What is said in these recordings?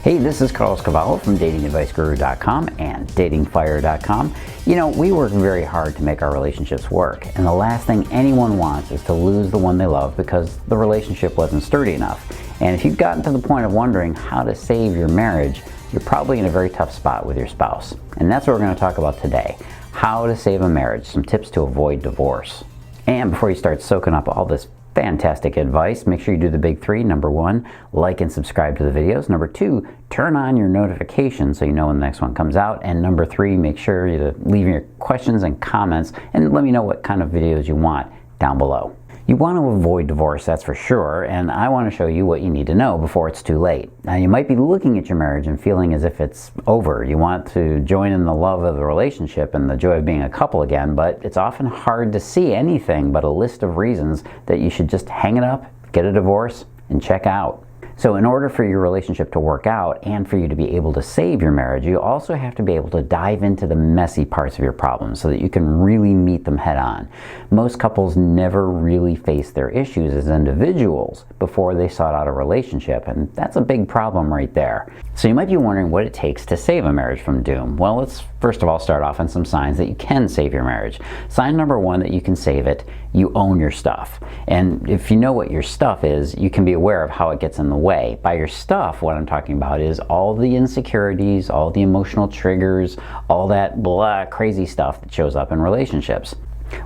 Hey, this is Cavallo from datingadviceguru.com and datingfire.com. You know, we work very hard to make our relationships work, and the last thing anyone wants is to lose the one they love because the relationship wasn't sturdy enough. And if you've gotten to the point of wondering how to save your marriage, you're probably in a very tough spot with your spouse. And that's what we're going to talk about today. How to save a marriage, some tips to avoid divorce. And before you start soaking up all this fantastic advice, make sure you do the big three. Number one, like and subscribe to the videos. Number two, turn on your notifications so you know when the next one comes out. And number three, make sure you leave your questions and comments and let me know what kind of videos you want down below. You want to avoid divorce, that's for sure, and I want to show you what you need to know before it's too late. Now, you might be looking at your marriage and feeling as if it's over. You want to join in the love of the relationship and the joy of being a couple again, but it's often hard to see anything but a list of reasons that you should just hang it up, get a divorce, and check out. So in order for your relationship to work out and for you to be able to save your marriage, you also have to be able to dive into the messy parts of your problems so that you can really meet them head on. Most couples never really face their issues as individuals before they sought out a relationship, and that's a big problem right there. So you might be wondering what it takes to save a marriage from doom. Well, let's first of all start off on some signs that you can save your marriage. Sign number one that you can save it: you own your stuff. And if you know what your stuff is, you can be aware of how it gets in the way. By your stuff, what I'm talking about is all the insecurities, all the emotional triggers, all that blah crazy stuff that shows up in relationships.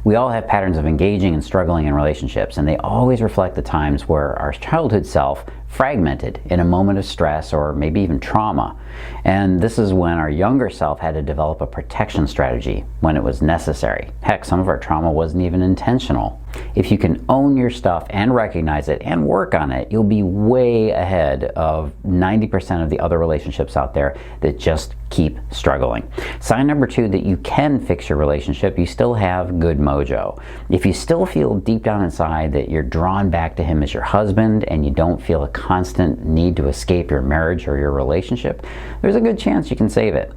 We all have patterns of engaging and struggling in relationships, and they always reflect the times where our childhood self fragmented in a moment of stress or maybe even trauma. And this is when our younger self had to develop a protection strategy when it was necessary. Heck, some of our trauma wasn't even intentional. If you can own your stuff and recognize it and work on it, you'll be way ahead of 90% of the other relationships out there that just keep struggling. Sign number two that you can fix your relationship: you still have good mojo. If you still feel deep down inside that you're drawn back to him as your husband and you don't feel a constant need to escape your marriage or your relationship, there's a good chance you can save it.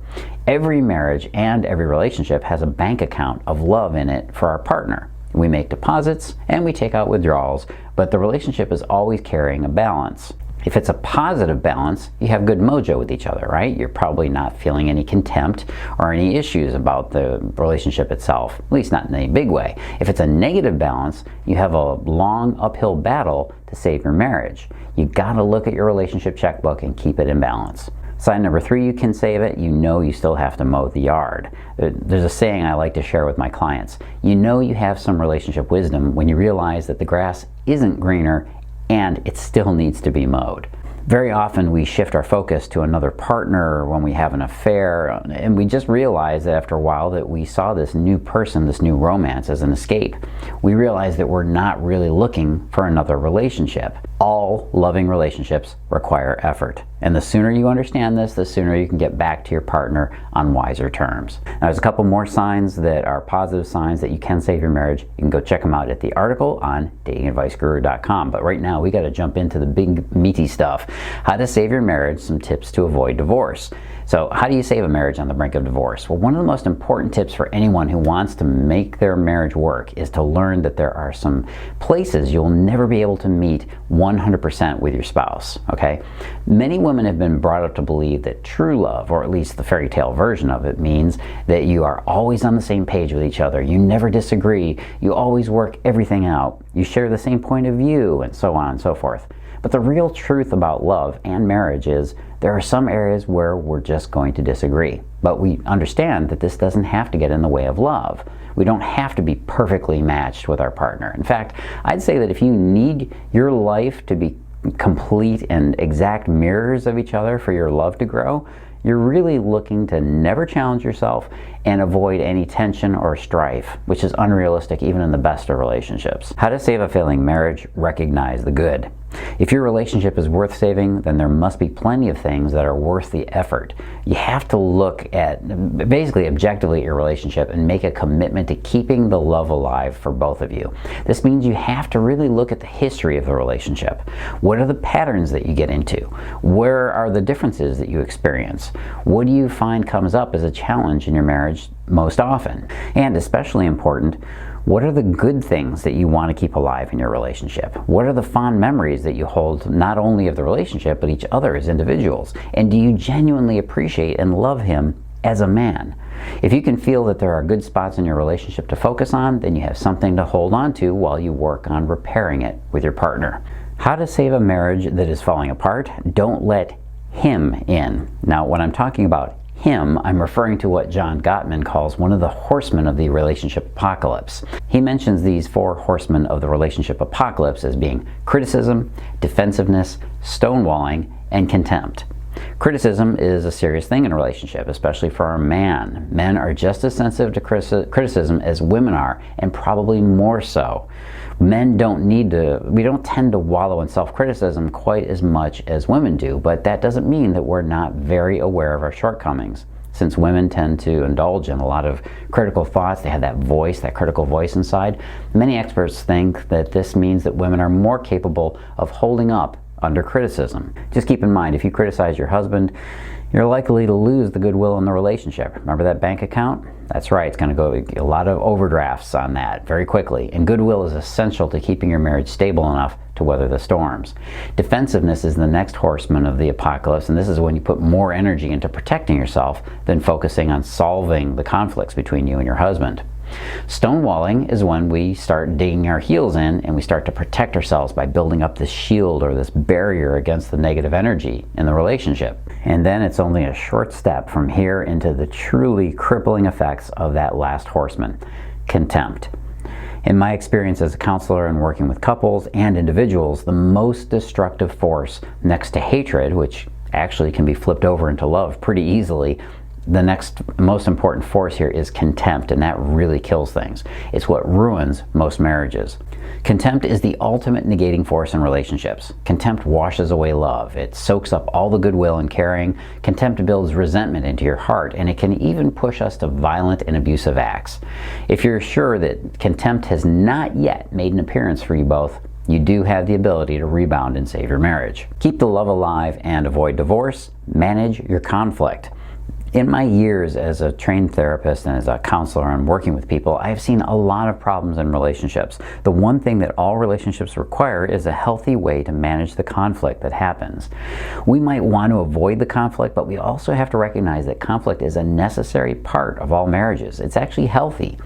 Every marriage and every relationship has a bank account of love in it for our partner. We make deposits and we take out withdrawals, but the relationship is always carrying a balance. If it's a positive balance, you have good mojo with each other, right? You're probably not feeling any contempt or any issues about the relationship itself, at least not in any big way. If it's a negative balance, you have a long uphill battle to save your marriage. You gotta look at your relationship checkbook and keep it in balance. Sign number three, you can save it: you know you still have to mow the yard. There's a saying I like to share with my clients. You know you have some relationship wisdom when you realize that the grass isn't greener and it still needs to be mowed. Very often we shift our focus to another partner when we have an affair, and we just realize that after a while that we saw this new person, this new romance, as an escape. We realize that we're not really looking for another relationship. All loving relationships require effort. And the sooner you understand this, the sooner you can get back to your partner on wiser terms. Now, there's a couple more signs that are positive signs that you can save your marriage. You can go check them out at the article on datingadviceguru.com. But right now, we got to jump into the big meaty stuff. How to save your marriage, some tips to avoid divorce. So how do you save a marriage on the brink of divorce? Well, one of the most important tips for anyone who wants to make their marriage work is to learn that there are some places you'll never be able to meet 100% with your spouse, okay? Many women have been brought up to believe that true love, or at least the fairy tale version of it, means that you are always on the same page with each other. You never disagree. You always work everything out. You share the same point of view, and so on and so forth. But the real truth about love and marriage is there are some areas where we're just going to disagree. But we understand that this doesn't have to get in the way of love. We don't have to be perfectly matched with our partner. In fact, I'd say that if you need your life to be complete and exact mirrors of each other for your love to grow, you're really looking to never challenge yourself and avoid any tension or strife, which is unrealistic even in the best of relationships. How to save a failing marriage: recognize the good. If your relationship is worth saving, then there must be plenty of things that are worth the effort. You have to look at, basically objectively, at your relationship and make a commitment to keeping the love alive for both of you. This means you have to really look at the history of the relationship. What are the patterns that you get into? Where are the differences that you experience? What do you find comes up as a challenge in your marriage most often? And especially important, What are the good things that you want to keep alive in your relationship? What are the fond memories that you hold not only of the relationship but each other as individuals? And do you genuinely appreciate and love him as a man? If you can feel that there are good spots in your relationship to focus on, then you have something to hold on to while you work on repairing it with your partner. How to save a marriage that is falling apart? Don't let him in. Now, when I'm talking about him, I'm referring to what John Gottman calls one of the horsemen of the relationship apocalypse. He mentions these 4 horsemen of the relationship apocalypse as being criticism, defensiveness, stonewalling, and contempt. Criticism is a serious thing in a relationship, especially for a man. Men are just as sensitive to criticism as women are, and probably more so. Men we don't tend to wallow in self-criticism quite as much as women do, but that doesn't mean that we're not very aware of our shortcomings. Since women tend to indulge in a lot of critical thoughts, they have that voice, that critical voice inside, many experts think that this means that women are more capable of holding up under criticism. Just keep in mind, if you criticize your husband, you're likely to lose the goodwill in the relationship. Remember that bank account? That's right, it's going to go a lot of overdrafts on that very quickly. And goodwill is essential to keeping your marriage stable enough to weather the storms. Defensiveness is the next horseman of the apocalypse, and this is when you put more energy into protecting yourself than focusing on solving the conflicts between you and your husband. Stonewalling is when we start digging our heels in and we start to protect ourselves by building up this shield or this barrier against the negative energy in the relationship. And then it's only a short step from here into the truly crippling effects of that last horseman, contempt. In my experience as a counselor and working with couples and individuals, the most destructive force next to hatred, which actually can be flipped over into love pretty easily, the next most important force here is contempt, and that really kills things. It's what ruins most marriages. Contempt is the ultimate negating force in relationships. Contempt washes away love. It soaks up all the goodwill and caring. Contempt builds resentment into your heart, and it can even push us to violent and abusive acts. If you're sure that contempt has not yet made an appearance for you both, you do have the ability to rebound and save your marriage. Keep the love alive and avoid divorce. Manage your conflict. In my years as a trained therapist and as a counselor and working with people, I have seen a lot of problems in relationships. The one thing that all relationships require is a healthy way to manage the conflict that happens. We might want to avoid the conflict, but we also have to recognize that conflict is a necessary part of all marriages. It's actually healthy.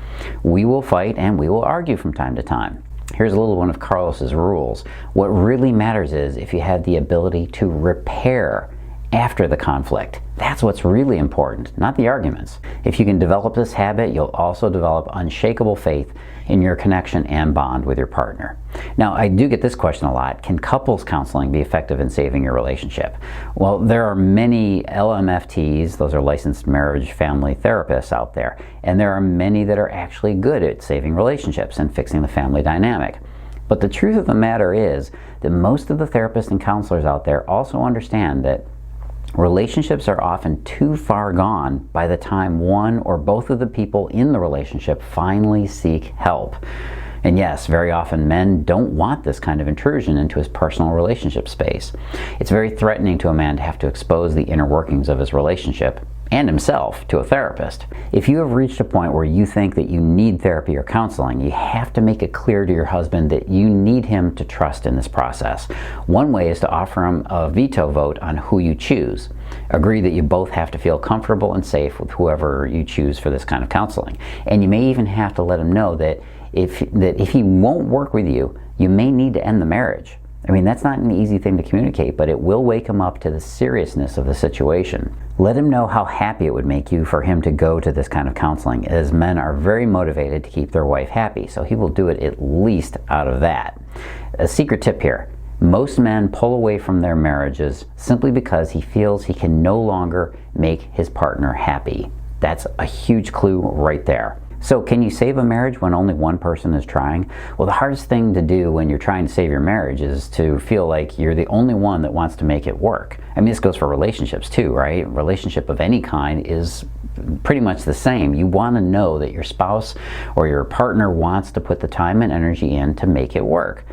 We will fight and we will argue from time to time. Here's a little one of Carlos's rules. What really matters is if you have the ability to repair after the conflict. That's what's really important, not the arguments. If you can develop this habit, you'll also develop unshakable faith in your connection and bond with your partner. Now, I do get this question a lot. Can couples counseling be effective in saving your relationship? Well, there are many LMFTs, those are licensed marriage family therapists out there, and there are many that are actually good at saving relationships and fixing the family dynamic. But the truth of the matter is that most of the therapists and counselors out there also understand that relationships are often too far gone by the time one or both of the people in the relationship finally seek help. And yes, very often men don't want this kind of intrusion into his personal relationship space. It's very threatening to a man to have to expose the inner workings of his relationship and himself to a therapist. If you have reached a point where you think that you need therapy or counseling, you have to make it clear to your husband that you need him to trust in this process. One way is to offer him a veto vote on who you choose. Agree that you both have to feel comfortable and safe with whoever you choose for this kind of counseling. And you may even have to let him know that if he won't work with you, you may need to end the marriage. I mean, that's not an easy thing to communicate, but it will wake him up to the seriousness of the situation. Let him know how happy it would make you for him to go to this kind of counseling, as men are very motivated to keep their wife happy, so he will do it at least out of that. A secret tip here. Most men pull away from their marriages simply because he feels he can no longer make his partner happy. That's a huge clue right there. So can you save a marriage when only one person is trying? Well, the hardest thing to do when you're trying to save your marriage is to feel like you're the only one that wants to make it work. I mean, this goes for relationships too, right? A relationship of any kind is pretty much the same. You want to know that your spouse or your partner wants to put the time and energy in to make it work.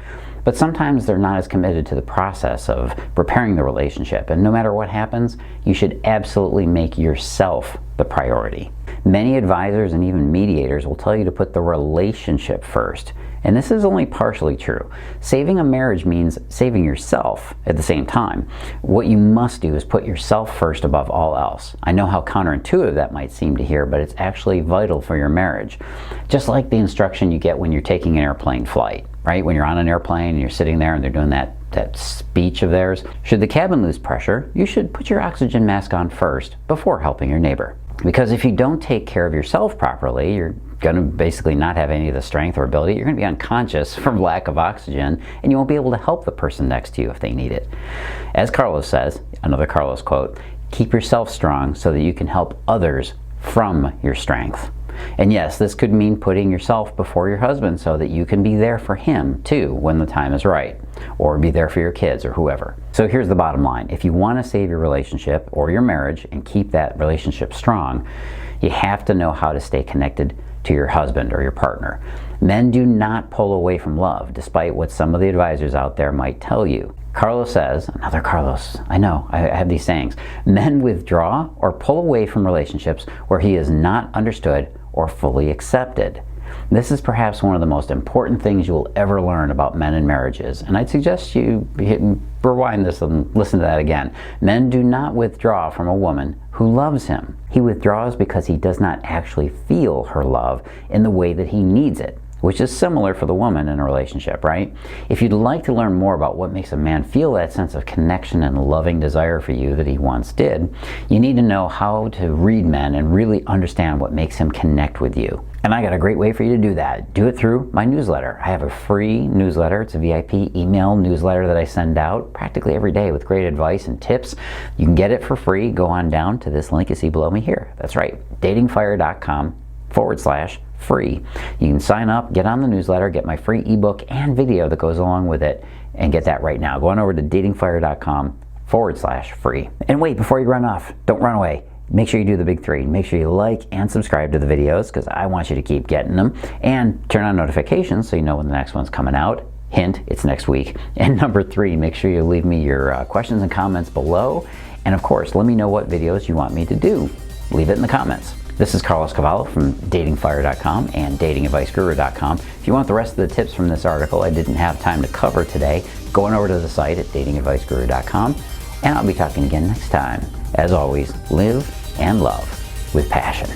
But sometimes they're not as committed to the process of repairing the relationship. And no matter what happens, you should absolutely make yourself the priority. Many advisors and even mediators will tell you to put the relationship first. And this is only partially true. Saving a marriage means saving yourself at the same time. What you must do is put yourself first above all else. I know how counterintuitive that might seem to hear, but it's actually vital for your marriage. Just like the instruction you get when you're taking an airplane flight, right? When you're on an airplane and you're sitting there and they're doing that speech of theirs. Should the cabin lose pressure, you should put your oxygen mask on first before helping your neighbor. Because if you don't take care of yourself properly, you're going to basically not have any of the strength or ability. You're going to be unconscious from lack of oxygen, and you won't be able to help the person next to you if they need it. As Carlos says, another Carlos quote, keep yourself strong so that you can help others from your strength. And yes, this could mean putting yourself before your husband so that you can be there for him too when the time is right, or be there for your kids or whoever. So here's the bottom line. If you want to save your relationship or your marriage and keep that relationship strong, you have to know how to stay connected to your husband or your partner. Men do not pull away from love, despite what some of the advisors out there might tell you. Carlos says, another Carlos, I know, I have these sayings, men withdraw or pull away from relationships where he is not understood or fully accepted. This is perhaps one of the most important things you will ever learn about men and marriages, and I'd suggest you rewind this and listen to that again. Men do not withdraw from a woman who loves him. He withdraws because he does not actually feel her love in the way that he needs it, which is similar for the woman in a relationship, right? If you'd like to learn more about what makes a man feel that sense of connection and loving desire for you that he once did, you need to know how to read men and really understand what makes him connect with you. And I got a great way for you to do that. Do it through my newsletter. I have a free newsletter. It's a VIP email newsletter that I send out practically every day with great advice and tips. You can get it for free. Go on down to this link you see below me here. That's right, datingfire.com/free. You can sign up, get on the newsletter, get my free ebook and video that goes along with it, and get that right now. Go on over to datingfire.com/free. And wait, before you run off, don't run away. Make sure you do the big three. Make sure you like and subscribe to the videos because I want you to keep getting them. And turn on notifications so you know when the next one's coming out. Hint, it's next week. And number 3, make sure you leave me your questions and comments below. And of course, let me know what videos you want me to do. Leave it in the comments. This is Carlos Cavallo from datingfire.com and datingadviceguru.com. If you want the rest of the tips from this article I didn't have time to cover today, go on over to the site at datingadviceguru.com, and I'll be talking again next time. As always, live and love with passion.